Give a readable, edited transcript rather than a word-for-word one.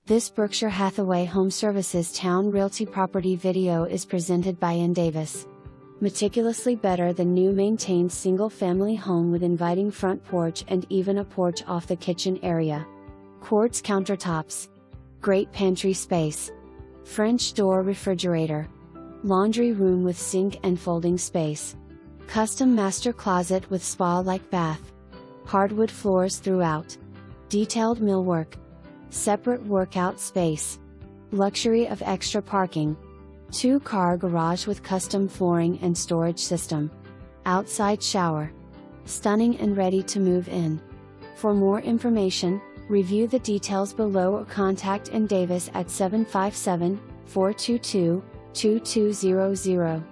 This Berkshire Hathaway HomeServices Towne Realty property video is presented by ann.davis. Meticulously better than new maintained single-family home with inviting front porch and even a porch off the kitchen area. Quartz countertops. Great pantry space. French door refrigerator. Laundry room with sink and folding space. Custom master closet with spa-like bath. Hardwood floors throughout. Detailed millwork. Separate workout space. Luxury of extra parking. 2-car garage with custom flooring and storage system. Outside shower. Stunning and ready to move in. For more information, review the details below or contact ann.davis at 757-422-2200.